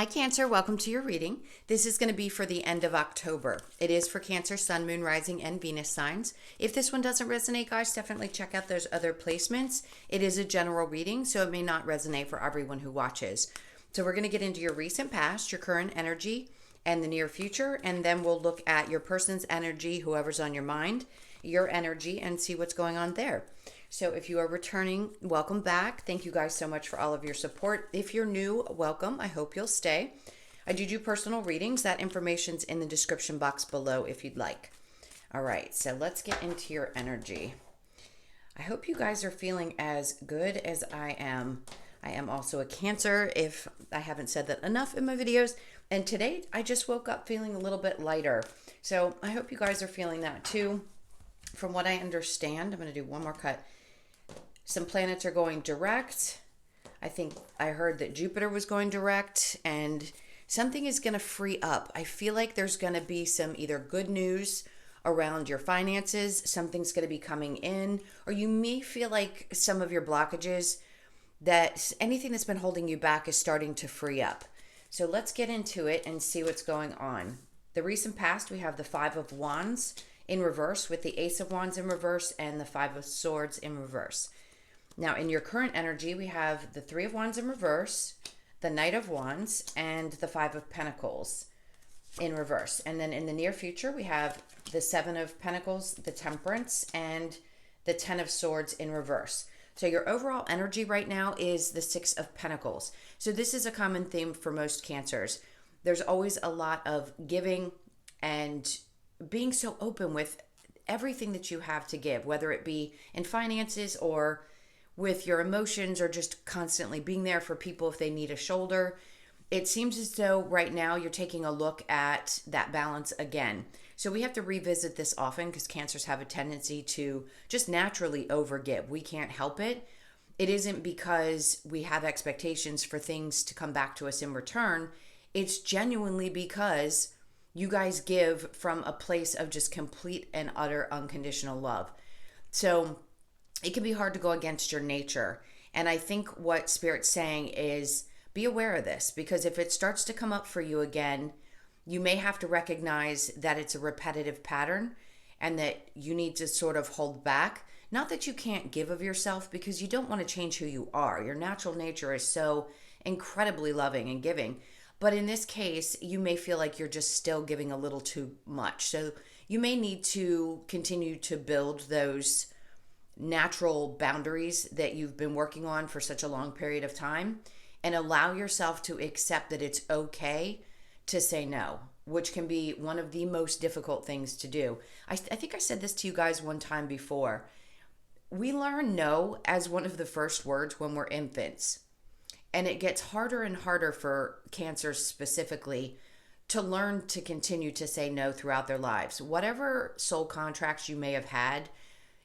Hi, Cancer. Welcome to your reading. This is going to be for the end of October. It is for Cancer, Sun, Moon, Rising, and Venus signs. If this one doesn't resonate, guys, definitely check out those other placements. It is a general reading, so it may not resonate for everyone who watches. So we're going to get into your recent past, your current energy, and the near future, and then we'll look at your person's energy, whoever's on your mind, your energy, and see what's going on there. So if you are returning, welcome back. Thank you guys so much for all of your support. If you're new, welcome. I hope you'll stay. I do personal readings. That information's in the description box below if you'd like. All right, so let's get into your energy. I hope you guys are feeling as good as I am. I am also a Cancer, if I haven't said that enough in my videos. And today, I just woke up feeling a little bit lighter. So I hope you guys are feeling that too. From what I understand, I'm going to do one more cut. Some planets are going direct. I think I heard that Jupiter was going direct, and something is going to free up. I feel like there's going to be some either good news around your finances, something's going to be coming in, or you may feel like some of your blockages, that anything that's been holding you back is starting to free up. So let's get into it and see what's going on. The recent past, we have the Five of Wands in reverse with the Ace of Wands in reverse and the Five of Swords in reverse. Now, in your current energy, we have the Three of Wands in reverse, the Knight of Wands, and the Five of Pentacles in reverse. And then in the near future, we have the Seven of Pentacles, the Temperance, and the Ten of Swords in reverse. So your overall energy right now is the Six of Pentacles. So this is a common theme for most Cancers. There's always a lot of giving and being so open with everything that you have to give, whether it be in finances or with your emotions or just constantly being there for people if they need a shoulder. It seems as though right now you're taking a look at that balance again. So we have to revisit this often because Cancers have a tendency to just naturally overgive. We can't help it. It isn't because we have expectations for things to come back to us in return. It's genuinely because you guys give from a place of just complete and utter unconditional love. So it can be hard to go against your nature. And I think what Spirit's saying is be aware of this, because if it starts to come up for you again, you may have to recognize that it's a repetitive pattern and that you need to sort of hold back. Not that you can't give of yourself, because you don't want to change who you are. Your natural nature is so incredibly loving and giving. But in this case, you may feel like you're just still giving a little too much. So you may need to continue to build those natural boundaries that you've been working on for such a long period of time, and allow yourself to accept that it's okay to say no, which can be one of the most difficult things to do. I think I said this to you guys one time before. We learn no as one of the first words when we're infants. And it gets harder and harder for Cancers specifically to learn to continue to say no throughout their lives. Whatever soul contracts you may have had,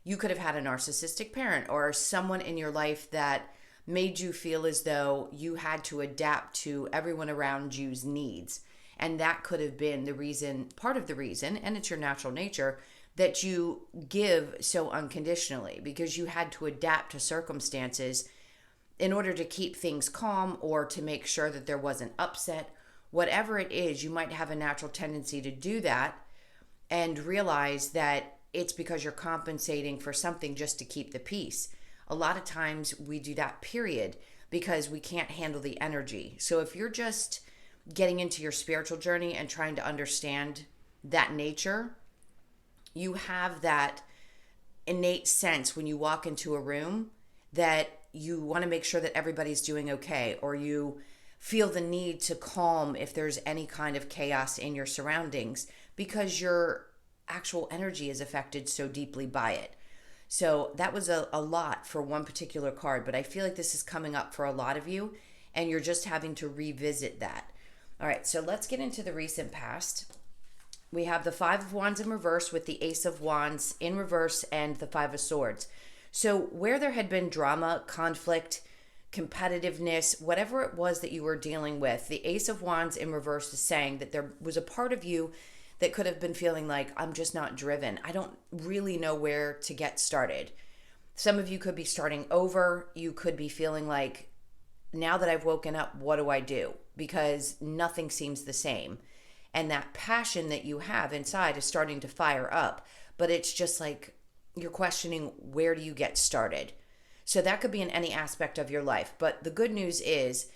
you could have had a narcissistic parent or someone in your life that made you feel as though you had to adapt to everyone around you's needs. And that could have been the reason, part of the reason, and it's your natural nature, that you give so unconditionally, because you had to adapt to circumstances in order to keep things calm or to make sure that there wasn't upset. Whatever it is, you might have a natural tendency to do that and realize that it's because you're compensating for something just to keep the peace. A lot of times we do that, period, because we can't handle the energy. So if you're just getting into your spiritual journey and trying to understand that nature, you have that innate sense when you walk into a room that you want to make sure that everybody's doing okay, or you feel the need to calm if there's any kind of chaos in your surroundings, because your actual energy is affected so deeply by it. So that was a lot for one particular card, but I feel like this is coming up for a lot of you, and you're just having to revisit that. All right, so let's get into the recent past. We have the Five of Wands in reverse with the Ace of Wands in reverse and the Five of Swords. So where there had been drama, conflict, competitiveness, whatever it was that you were dealing with, the Ace of Wands in reverse is saying that there was a part of you that could have been feeling like, I'm just not driven. I don't really know where to get started. Some of you could be starting over. You could be feeling like now that I've woken up, what do I do? Because nothing seems the same. And that passion that you have inside is starting to fire up. But it's just like you're questioning, where do you get started? So that could be in any aspect of your life. But the good news is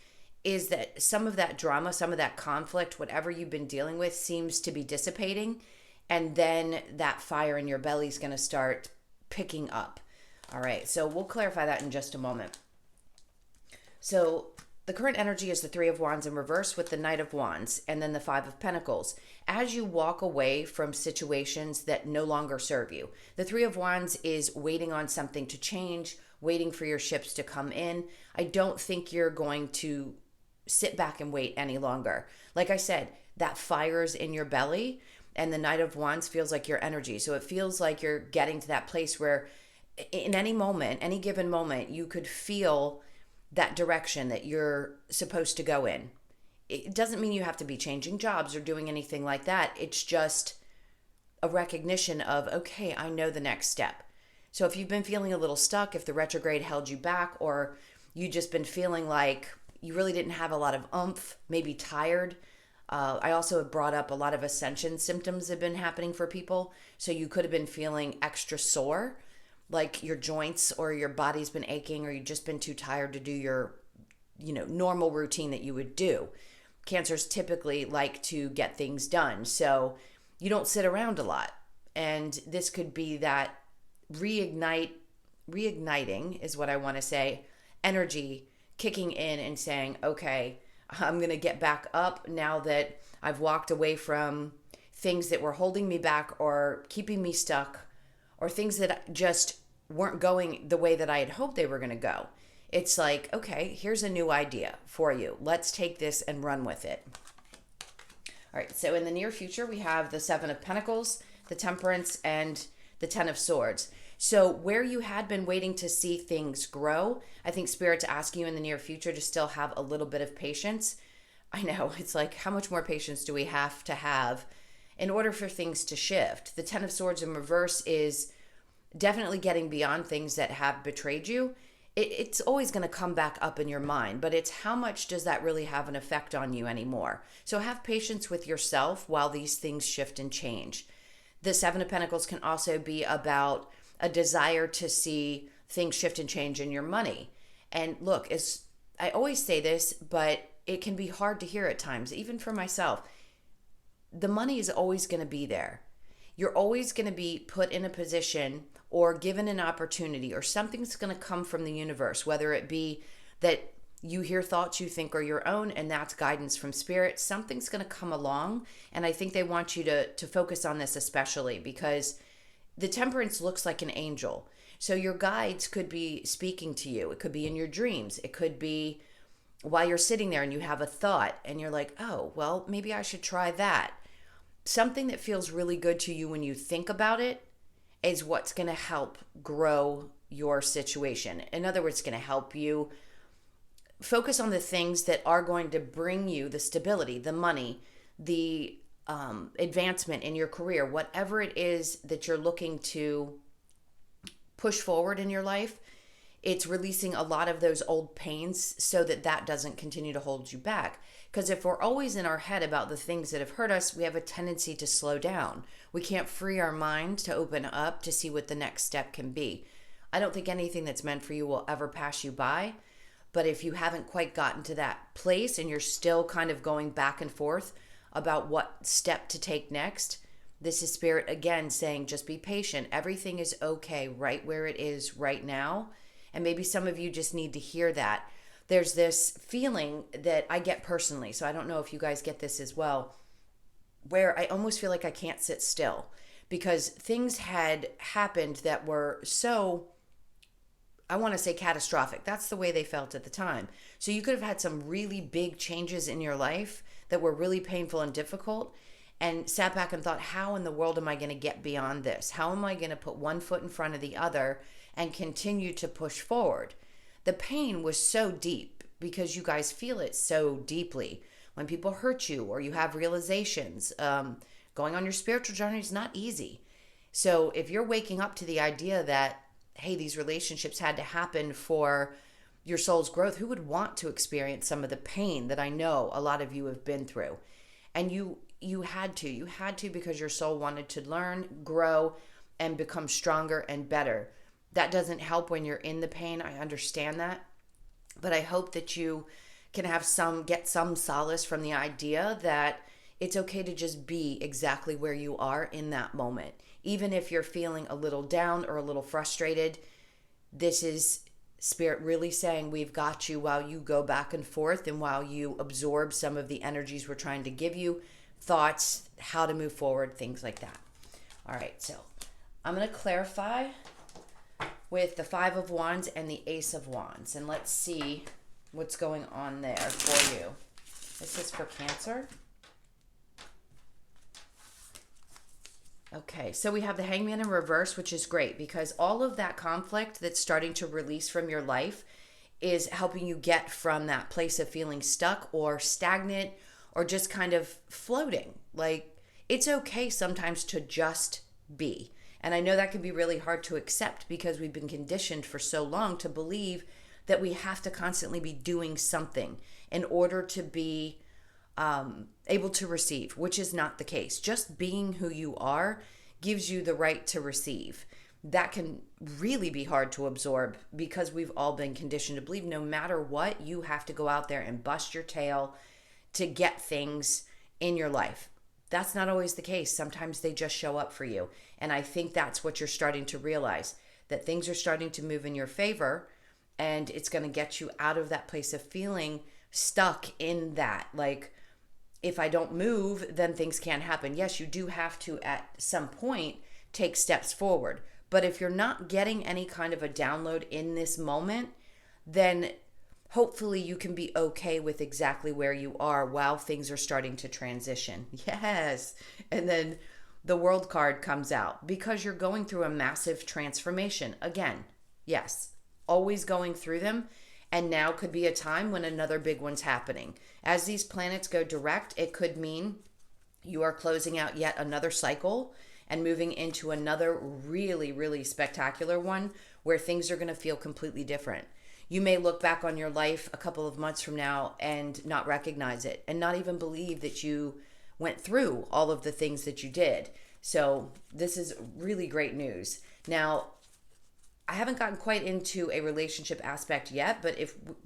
that some of that drama, some of that conflict, whatever you've been dealing with seems to be dissipating. And then that fire in your belly is going to start picking up. All right, so we'll clarify that in just a moment. So the current energy is the Three of Wands in reverse with the Knight of Wands and then the Five of Pentacles. As you walk away from situations that no longer serve you, the Three of Wands is waiting on something to change, waiting for your ships to come in. I don't think you're going to sit back and wait any longer. Like I said, that fire's in your belly, and the Knight of Wands feels like your energy. So it feels like you're getting to that place where in any moment, any given moment, you could feel that direction that you're supposed to go in. It doesn't mean you have to be changing jobs or doing anything like that. It's just a recognition of, okay, I know the next step. So if you've been feeling a little stuck, if the retrograde held you back, or you just been feeling like you really didn't have a lot of oomph, maybe tired. I also have brought up a lot of ascension symptoms have been happening for people. So you could have been feeling extra sore, like your joints or your body's been aching, or you've just been too tired to do your, normal routine that you would do. Cancers typically like to get things done. So you don't sit around a lot. And this could be that reigniting is what I want to say, energy kicking in and saying, okay, I'm going to get back up now that I've walked away from things that were holding me back or keeping me stuck, or things that just weren't going the way that I had hoped they were going to go. It's like, okay, here's a new idea for you. Let's take this and run with it. All right, so in the near future, we have the Seven of Pentacles, the Temperance, and the Ten of Swords. So where you had been waiting to see things grow, I think Spirit's asking you in the near future to still have a little bit of patience. I know, it's like, how much more patience do we have to have in order for things to shift? The Ten of Swords in reverse is definitely getting beyond things that have betrayed you. It's always going to come back up in your mind, but it's how much does that really have an effect on you anymore? So have patience with yourself while these things shift and change. The Seven of Pentacles can also be about a desire to see things shift and change in your money. And look, as I always say this, but it can be hard to hear at times, even for myself. The money is always going to be there. You're always going to be put in a position or given an opportunity, or something's going to come from the universe, whether it be that you hear thoughts you think are your own, and that's guidance from Spirit. Something's going to come along, and I think they want you to focus on this especially because the Temperance looks like an angel. So your guides could be speaking to you. It could be in your dreams. It could be while you're sitting there and you have a thought and you're like, oh, well, maybe I should try that. Something that feels really good to you when you think about it is what's going to help grow your situation. In other words, it's going to help you focus on the things that are going to bring you the stability, the money, the advancement in your career, whatever it is that you're looking to push forward in your life. It's releasing a lot of those old pains so that that doesn't continue to hold you back. Because if we're always in our head about the things that have hurt us, we have a tendency to slow down. We can't free our mind to open up to see what the next step can be. I don't think anything that's meant for you will ever pass you by. But if you haven't quite gotten to that place and you're still kind of going back and forth about what step to take next, this is Spirit again saying, just be patient. Everything is okay right where it is right now. And maybe some of you just need to hear that. There's this feeling that I get personally, so I don't know if you guys get this as well, where I almost feel like I can't sit still because things had happened that were so, I want to say catastrophic. That's the way they felt at the time. So you could have had some really big changes in your life that were really painful and difficult, and sat back and thought, how in the world am I going to get beyond this? How am I going to put one foot in front of the other and continue to push forward? The pain was so deep because you guys feel it so deeply. When people hurt you or you have realizations, going on your spiritual journey is not easy. So if you're waking up to the idea that, hey, these relationships had to happen for your soul's growth. Who would want to experience some of the pain that I know a lot of you have been through? And you had to because your soul wanted to learn, grow, and become stronger and better. That doesn't help when you're in the pain. I understand that. But I hope that you can get some solace from the idea that it's okay to just be exactly where you are in that moment. Even if you're feeling a little down or a little frustrated, this is Spirit really saying, we've got you while you go back and forth and while you absorb some of the energies we're trying to give you, thoughts, how to move forward, things like that. All right, so I'm going to clarify with the Five of Wands and the Ace of Wands, and let's see what's going on there for you. This is for Cancer. Okay, so we have the Hangman in reverse, which is great because all of that conflict that's starting to release from your life is helping you get from that place of feeling stuck or stagnant or just kind of floating. Like, it's okay sometimes to just be. And I know that can be really hard to accept because we've been conditioned for so long to believe that we have to constantly be doing something in order to be able to receive, which is not the case. Just being who you are gives you the right to receive. That can really be hard to absorb because we've all been conditioned to believe no matter what, you have to go out there and bust your tail to get things in your life. That's not always the case. Sometimes they just show up for you. And I think that's what you're starting to realize, that things are starting to move in your favor and it's going to get you out of that place of feeling stuck in that. Like, if I don't move, then things can't happen. Yes, you do have to, at some point, take steps forward. But if you're not getting any kind of a download in this moment, then hopefully you can be okay with exactly where you are while things are starting to transition. Yes. And then the World card comes out because you're going through a massive transformation. Again, yes, always going through them. And now could be a time when another big one's happening. As these planets go direct, it could mean you are closing out yet another cycle and moving into another really, really spectacular one where things are going to feel completely different. You may look back on your life a couple of months from now and not recognize it and not even believe that you went through all of the things that you did. So this is really great news. Now, I haven't gotten quite into a relationship aspect yet, but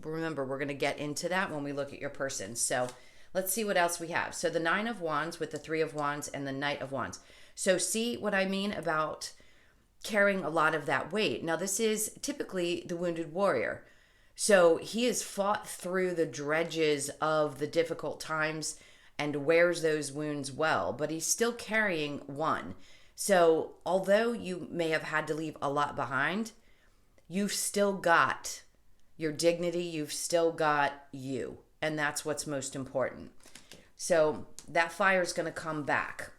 remember, we're going to get into that when we look at your person. So let's see what else we have. So the Nine of Wands with the Three of Wands and the Knight of Wands. So see what I mean about carrying a lot of that weight. Now, this is typically the wounded warrior. So he has fought through the dredges of the difficult times and wears those wounds well, but he's still carrying one. So although you may have had to leave a lot behind, you've still got your dignity, you've still got you, and that's what's most important. So that fire is going to come back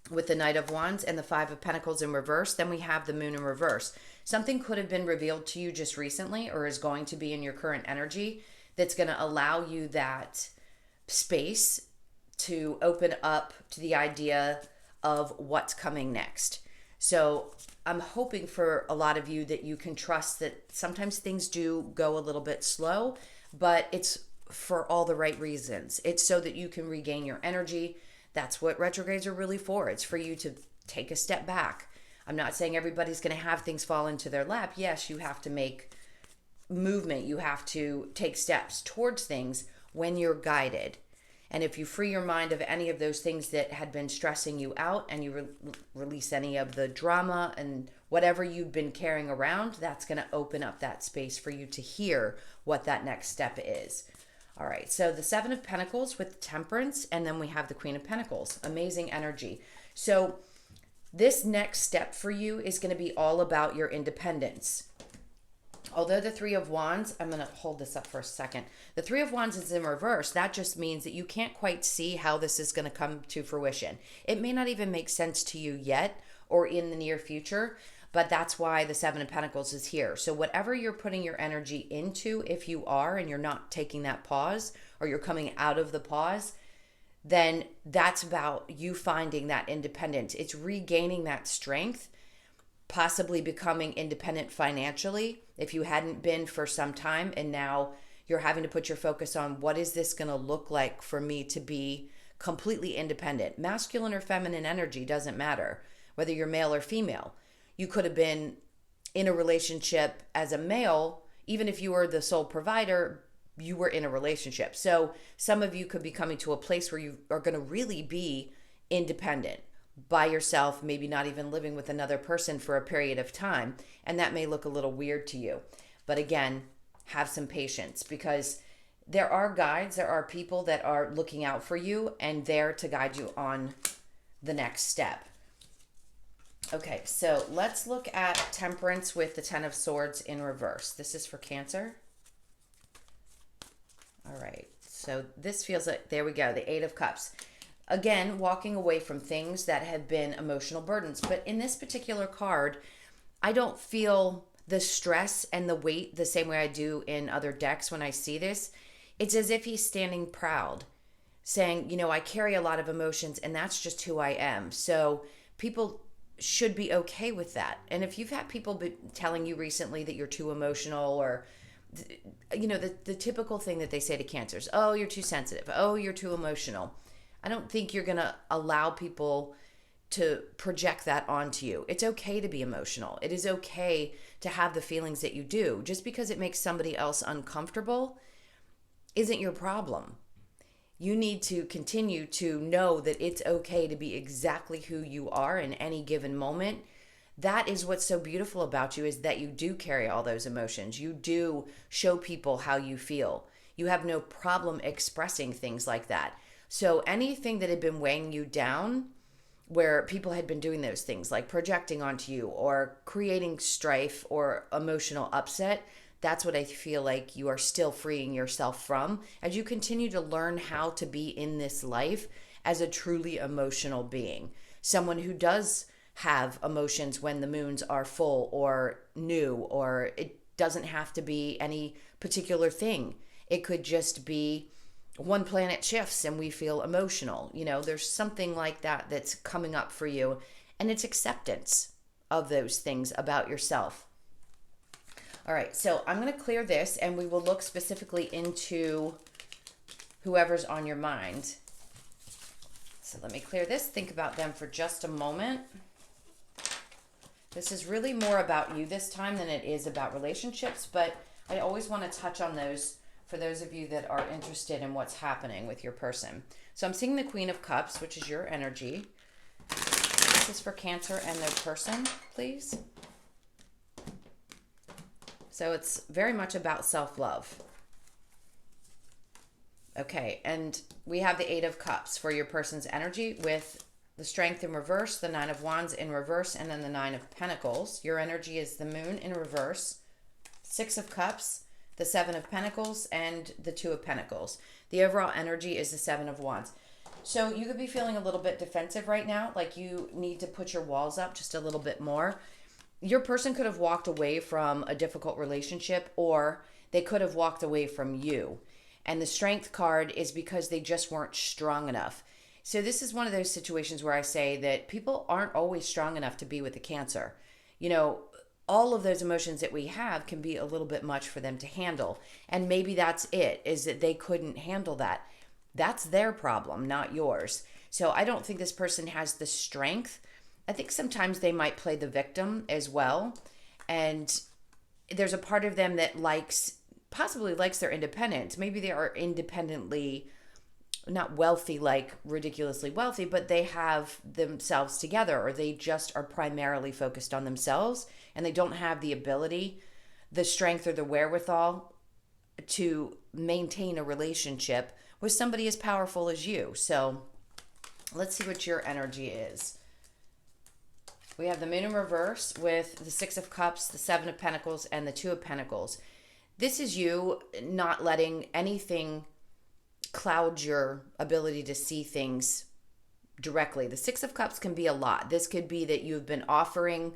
with the Knight of Wands and the Five of Pentacles in reverse. Then we have the Moon in reverse. Something could have been revealed to you just recently or is going to be in your current energy that's going to allow you that space to open up to the idea of what's coming next. So I'm hoping for a lot of you that you can trust that sometimes things do go a little bit slow, but it's for all the right reasons. It's so that you can regain your energy. That's what retrogrades are really for. It's for you to take a step back. I'm not saying everybody's going to have things fall into their lap. Yes, you have to make movement. You have to take steps towards things when you're guided. And if you free your mind of any of those things that had been stressing you out and you release any of the drama and whatever you've been carrying around, that's going to open up that space for you to hear what that next step is. All right, so the Seven of Pentacles with Temperance, and then we have the Queen of Pentacles. Amazing energy. So this next step for you is going to be all about your independence. Although the Three of Wands, I'm going to hold this up for a second. The Three of Wands is in reverse. That just means that you can't quite see how this is going to come to fruition. It may not even make sense to you yet or in the near future, but that's why the Seven of Pentacles is here. So whatever you're putting your energy into, if you are and you're not taking that pause or you're coming out of the pause, then that's about you finding that independence. It's regaining that strength possibly becoming independent financially if you hadn't been for some time, and now you're having to put your focus on what is this going to look like for me to be completely independent. Masculine or feminine energy doesn't matter, whether you're male or female. You could have been in a relationship as a male, even if you were the sole provider, you were in a relationship. So some of you could be coming to a place where you are going to really be independent by yourself, maybe not even living with another person for a period of time. And that may look a little weird to you. But again, have some patience, because there are guides, there are people that are looking out for you and there to guide you on the next step. Okay, so let's look at Temperance with the Ten of Swords in reverse. This is for Cancer. All right, so this feels like, there we go, the Eight of Cups. Again, walking away from things that have been emotional burdens. But in this particular card, I don't feel the stress and the weight the same way I do in other decks when I see this. It's as if he's standing proud, saying, you know, I carry a lot of emotions and that's just who I am. So people should be okay with that. And if you've had people be telling you recently that you're too emotional, or, you know, the typical thing that they say to Cancers, oh, you're too sensitive, oh, you're too emotional. I don't think you're going to allow people to project that onto you. It's okay to be emotional. It is okay to have the feelings that you do. Just because it makes somebody else uncomfortable isn't your problem. You need to continue to know that it's okay to be exactly who you are in any given moment. That is what's so beautiful about you, is that you do carry all those emotions. You do show people how you feel. You have no problem expressing things like that. So anything that had been weighing you down, where people had been doing those things like projecting onto you or creating strife or emotional upset, that's what I feel like you are still freeing yourself from as you continue to learn how to be in this life as a truly emotional being. Someone who does have emotions when the moons are full or new, or it doesn't have to be any particular thing. It could just be one planet shifts and we feel emotional. You know, there's something like that that's coming up for you, and it's acceptance of those things about yourself. All right, so I'm going to clear this and we will look specifically into whoever's on your mind. So let me clear this. Think about them for just a moment. This is really more about you this time than it is about relationships, but I always want to touch on those for those of you that are interested in what's happening with your person. So I'm seeing the Queen of Cups, which is your energy. This is for Cancer and their person, please. So it's very much about self-love. Okay, and we have the Eight of Cups for your person's energy with the Strength in reverse, the Nine of Wands in reverse, and then the Nine of Pentacles. Your energy is the Moon in reverse, Six of Cups, the Seven of Pentacles, and the Two of Pentacles. The overall energy is the Seven of Wands. So you could be feeling a little bit defensive right now, like you need to put your walls up just a little bit more. Your person could have walked away from a difficult relationship, or they could have walked away from you. And the Strength card is because they just weren't strong enough. So this is one of those situations where I say that people aren't always strong enough to be with the Cancer. You know, all of those emotions that we have can be a little bit much for them to handle. And maybe that's it, is that they couldn't handle that. That's their problem, not yours. So I don't think this person has the strength. I think sometimes they might play the victim as well. And there's a part of them that possibly likes their independence. Maybe they are independently, not wealthy, like ridiculously wealthy, but they have themselves together, or they just are primarily focused on themselves, and they don't have the ability, the strength, or the wherewithal to maintain a relationship with somebody as powerful as you. So let's see what your energy is. We have the Moon in reverse with the Six of Cups, the Seven of Pentacles, and the Two of Pentacles. This is you not letting anything cloud your ability to see things directly. The Six of Cups can be a lot. This could be that you've been offering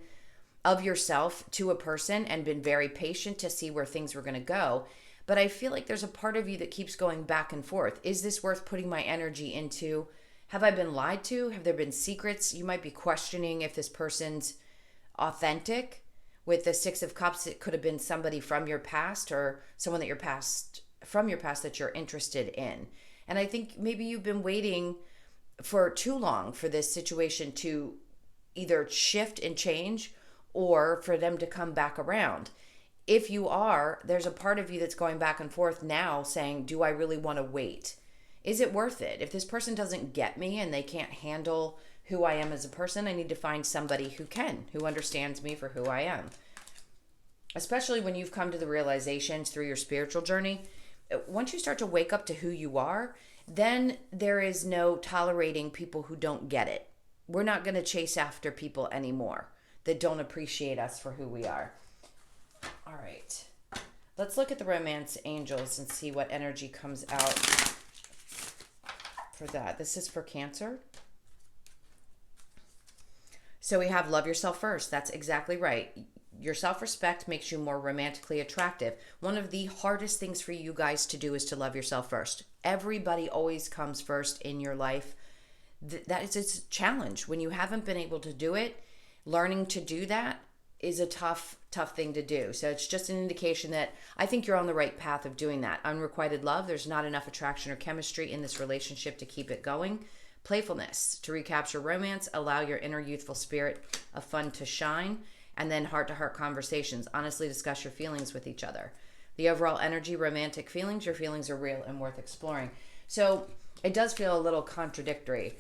of yourself to a person and been very patient to see where things were going to go. But I feel like there's a part of you that keeps going back and forth. Is this worth putting my energy into? Have I been lied to? Have there been secrets? You might be questioning if this person's authentic. With the Six of Cups, it could have been somebody from your past or someone that from your past that you're interested in. And I think maybe you've been waiting for too long for this situation to either shift and change or for them to come back around. If you are, there's a part of you that's going back and forth now saying, do I really want to wait? Is it worth it? If this person doesn't get me and they can't handle who I am as a person, I need to find somebody who can, who understands me for who I am. Especially when you've come to the realizations through your spiritual journey, once you start to wake up to who you are, then there is no tolerating people who don't get it. We're not going to chase after people anymore that don't appreciate us for who we are. All right. Let's look at the romance angels and see what energy comes out for that. This is for Cancer. So we have love yourself first. That's exactly right. Your self-respect makes you more romantically attractive. One of the hardest things for you guys to do is to love yourself first. Everybody always comes first in your life. That is a challenge. When you haven't been able to do it, learning to do that is a tough thing to do. So it's just an indication that I think you're on the right path of doing that. Unrequited love, there's not enough attraction or chemistry in this relationship to keep it going. Playfulness, to recapture romance, allow your inner youthful spirit of fun to shine. And then heart-to-heart conversations. Honestly discuss your feelings with each other. The overall energy, romantic feelings, your feelings are real and worth exploring. So it does feel a little contradictory.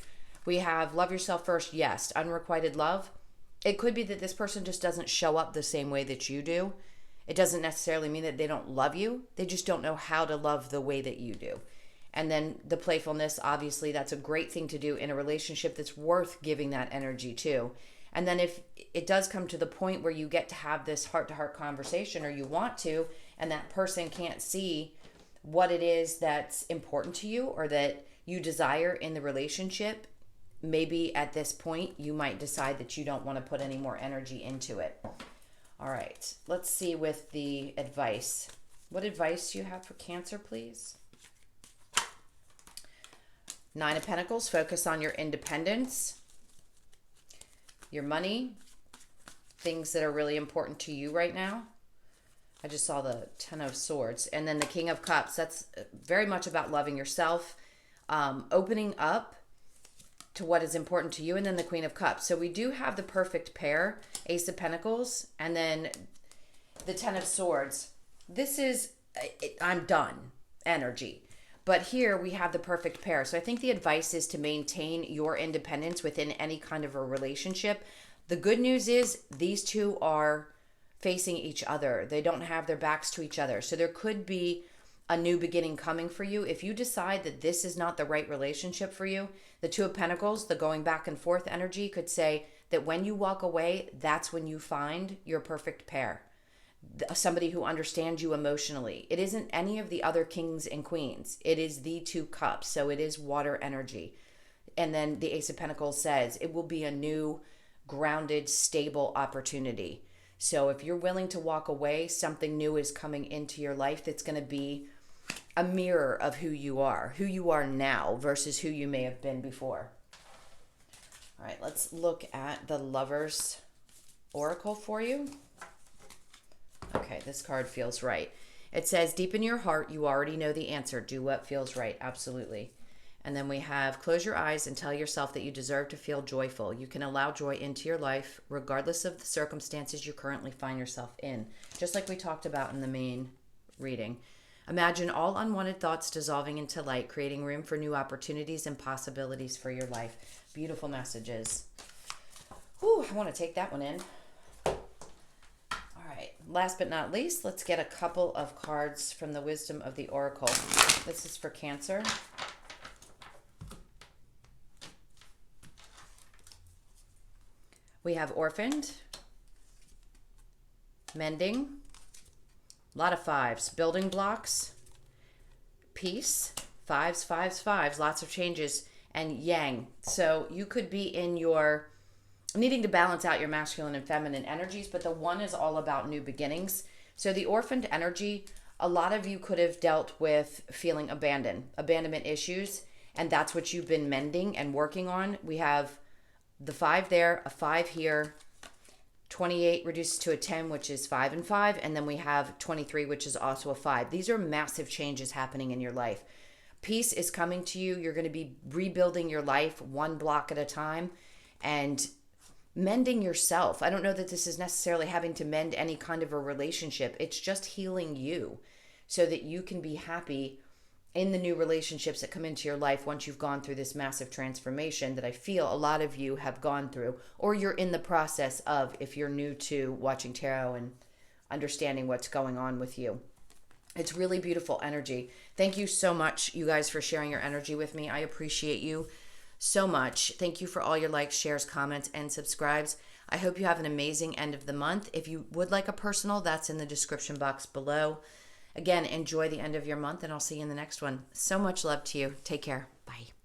We have love yourself first, yes. Unrequited love. It could be that this person just doesn't show up the same way that you do. It doesn't necessarily mean that they don't love you. They just don't know how to love the way that you do. And then the playfulness, obviously, that's a great thing to do in a relationship that's worth giving that energy to. And then if it does come to the point where you get to have this heart-to-heart conversation, or you want to, and that person can't see what it is that's important to you or that you desire in the relationship, maybe at this point you might decide that you don't want to put any more energy into it. All right, let's see with the advice. What advice do you have for Cancer, please? Nine of Pentacles, focus on your independence. Your money, things that are really important to you right now. I just saw the Ten of Swords. And then the King of Cups. That's very much about loving yourself, opening up to what is important to you. And then the Queen of Cups. So we do have the perfect pair, Ace of Pentacles, and then the Ten of Swords. This is, I'm done energy. But here we have the perfect pair. So I think the advice is to maintain your independence within any kind of a relationship. The good news is these two are facing each other. They don't have their backs to each other. So there could be a new beginning coming for you. If you decide that this is not the right relationship for you, the Two of Pentacles, the going back and forth energy, could say that when you walk away, that's when you find your perfect pair. Somebody who understands you emotionally. It isn't any of the other kings and queens. It is the Two Cups. So it is water energy. And then the Ace of Pentacles says it will be a new, grounded, stable opportunity. So if you're willing to walk away, something new is coming into your life that's going to be a mirror of who you are now versus who you may have been before. All right, let's look at the Lovers Oracle for you. Okay, this card feels right. It says, deep in your heart, you already know the answer. Do what feels right. Absolutely. And then we have, close your eyes and tell yourself that you deserve to feel joyful. You can allow joy into your life, regardless of the circumstances you currently find yourself in. Just like we talked about in the main reading. Imagine all unwanted thoughts dissolving into light, creating room for new opportunities and possibilities for your life. Beautiful messages. Whew, I want to take that one in. Last but not least, let's get a couple of cards from the Wisdom of the Oracle. This is for Cancer. We have Orphaned, Mending, a lot of fives, Building Blocks, Peace, fives, fives, fives, lots of changes, and Yang. So you could be in your needing to balance out your masculine and feminine energies, but the one is all about new beginnings. So the orphaned energy, a lot of you could have dealt with feeling abandonment issues, and that's what you've been mending and working on. We have the 5 there, a 5 here, 28 reduces to a 10, which is 5 and 5. And then we have 23, which is also a 5. These are massive changes happening in your life. Peace is coming to you. You're going to be rebuilding your life one block at a time and mending yourself. I don't know that this is necessarily having to mend any kind of a relationship. It's just healing you so that you can be happy in the new relationships that come into your life once you've gone through this massive transformation that I feel a lot of you have gone through, or you're in the process of, if you're new to watching tarot and understanding what's going on with you. It's really beautiful energy. Thank you so much, you guys, for sharing your energy with me. I appreciate you so much. Thank you for all your likes, shares, comments, and subscribes. I hope you have an amazing end of the month. If you would like a personal, that's in the description box below. Again, enjoy the end of your month, and I'll see you in the next one. So much love to you. Take care. Bye.